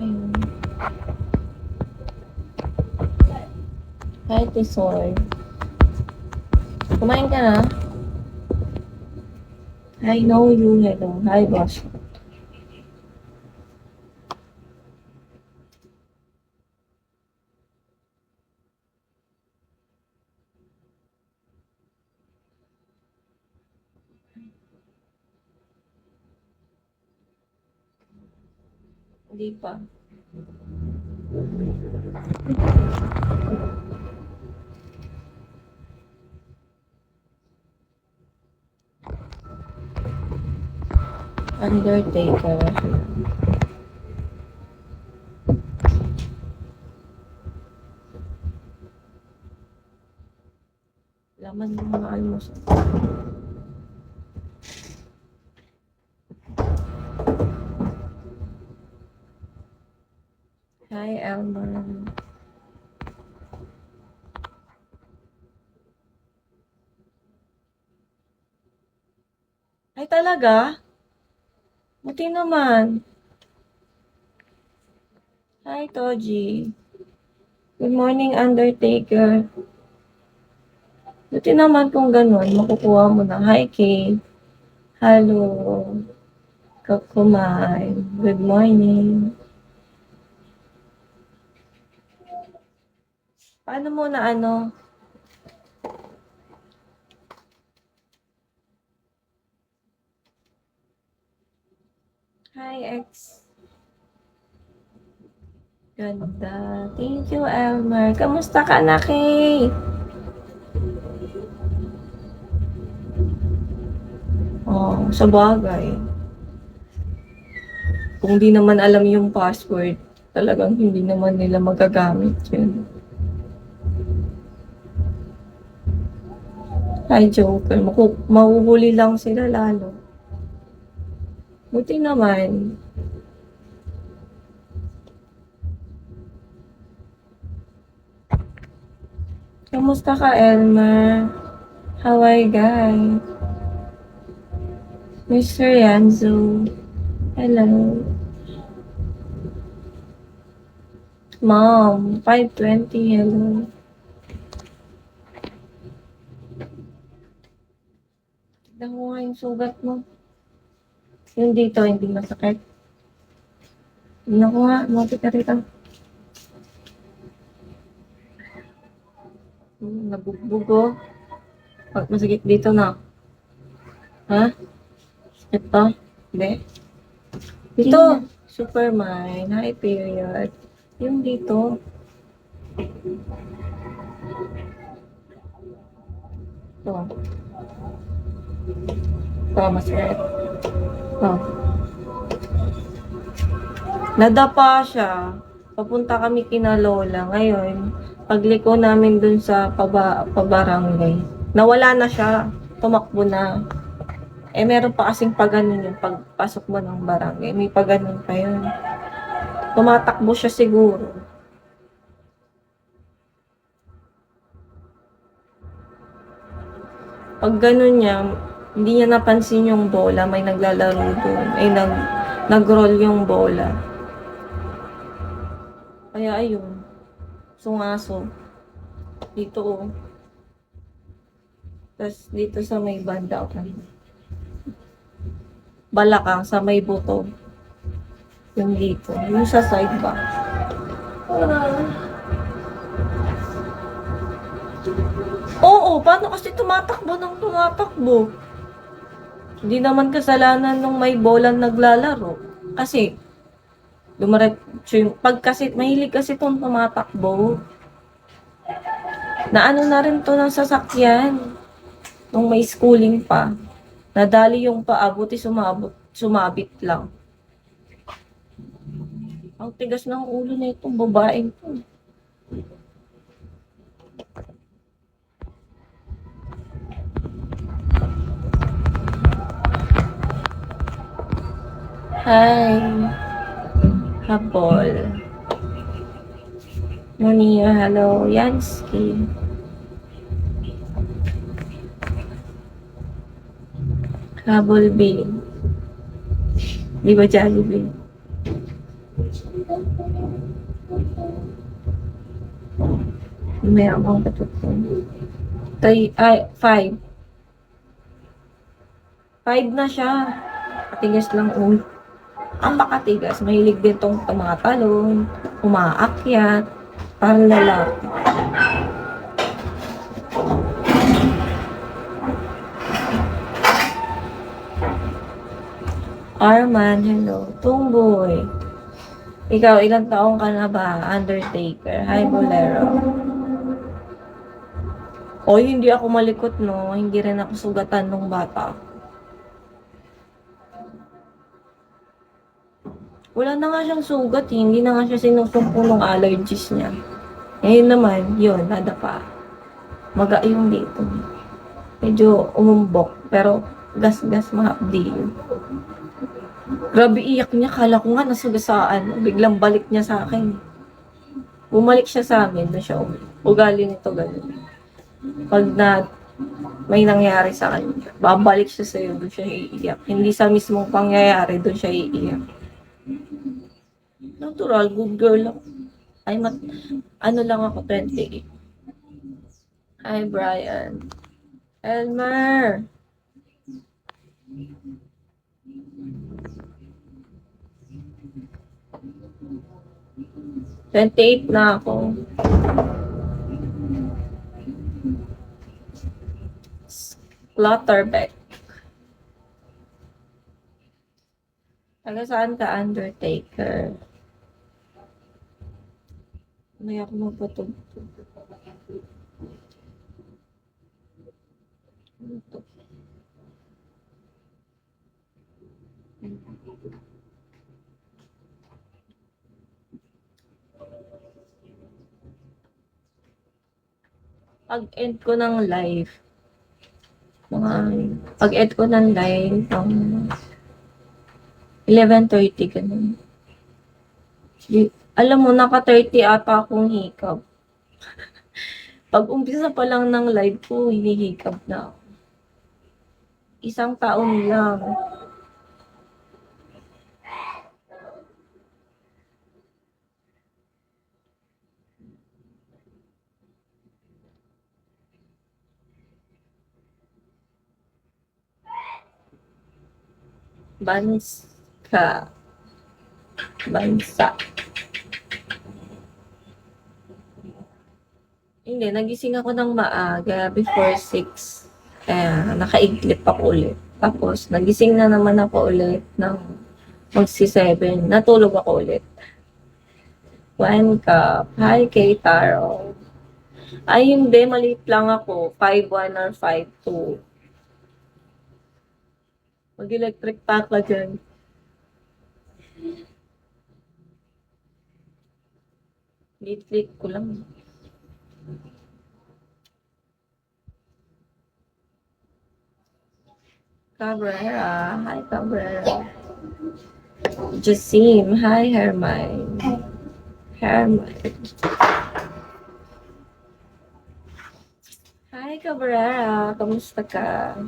Ayun. Hi, Tisoy. Kumain ka na? I know you. Hello. Hi, boss. Hindi pa. Undertaker. Laman ng mga almusal. Hi, Elmer. Ay, talaga? Buti naman. Hi, Toji. Good morning, Undertaker. Buti naman kung ganun, makukuha mo na. Hi, Kay. Hello. Kakumay. Good morning. Paano mo na ano? Hi, X. Ganda. Thank you, Elmer. Kamusta ka na, Kay? Oh, sa bagay. Kung di naman alam yung password, talagang hindi naman nila magagamit yun. Hi, Joker. Mahuhuli lang sila lalo. Buti naman. Kamusta ka, Elmer? How are you guys? Mr. Yanzo. Hello. Mom, 5:20. Hello. Tignan ko nga yung sugat mo. Yung dito, hindi masakit. Tignan ko nga. Mati ka rito. Nabugbugo. Pag masakit dito na. Ha? Ito? Hindi. Dito. Superman. Hi, period. Yung dito. Ito. Ito, masakit. Ito. Nadapa siya. Papunta kami kina Lola. Ngayon, pagliko namin dun sa pabarangay. Nawala na siya. Tumakbo na. Eh, meron pa kasing paganon yung pagpasok mo ng barangay. May paganon pa yun. Tumatakbo siya siguro. Pag ganun niya, hindi niya napansin yung bola. May naglalaro doon. Ay, nag-roll yung bola. Kaya ayun. Sungaso. Dito oh. Tapos dito sa may banda ako. Balakang sa may buto. Yung dito. Yung sa side ba? Oo, paano kasi tumatakbo ng tumatakbo? Hindi naman kasalanan nung may bola naglalaro. Kasi, dumiretso yung, pag kasi, mahilig kasi itong tumatakbo. Naano na rin to ng sasakyan. Nung may schooling pa. Nadali yung paabuti sumabit lang. Ang tigas ng ulo na itong babaeng to. Hi. Habol. Monia, hello. Yansky. Habol B. Di ba Jollibee? May akong katutun. Five. Five na siya. Katigas lang ulo. Ang pakatigas. Mahilig din tong tumatalon, umaakyat, parang lalaki. Arman, hello. Tumboy. Ikaw, ilang taong ka na ba? Undertaker. Hi, Bolero. Oy, hindi ako malikot, no? Hindi rin ako sugatan nung bata. Wala na nga siyang sugat, eh. Hindi na nga siya sinusumpo ng allergies niya. Ngayon naman, yun, nadapa. Maga yung dito. Medyo umumbok, pero gas-gas mahapdi yun. Grabe iyak niya, kala ko nga nasugasaan. Biglang balik niya sa akin. Bumalik siya sa amin na siya ugali nito ganun. Pag may nangyari sa kanya, babalik siya sa'yo, doon siya iiyak. Hindi sa mismong pangyayari, doon siya iiyak. Natural, good girl lang. Ay, ano lang ako, 28. Hi, Brian. Elmer! $28 na ako. Clutterbeck. Taga saan ka, Undertaker? May ako magpatugtog. Pag-end ko ng live, pag-end ko ng live, 11:30 ganun. Alam mo, naka-30 ata akong hikab. Pag umpisa pa lang ng live ko, hinihikab na ako. Isang taon lang. Bansa. Hindi, nagising ako ng maaga, before 6. Nakaidlip ako ulit. Tapos, nagising na naman ako ulit ng magsi-7. Natulog ako ulit. 1 cup. Hi, kay Taro. Ay, hindi, maliit lang ako. 5'1 or 5'2. Mag-electric pa ka dyan. Lit-lit ko lang. Cabrera. Hi, Cabrera. Jasim. Hi, Hermine. Hi, Cabrera. Kamusta ka?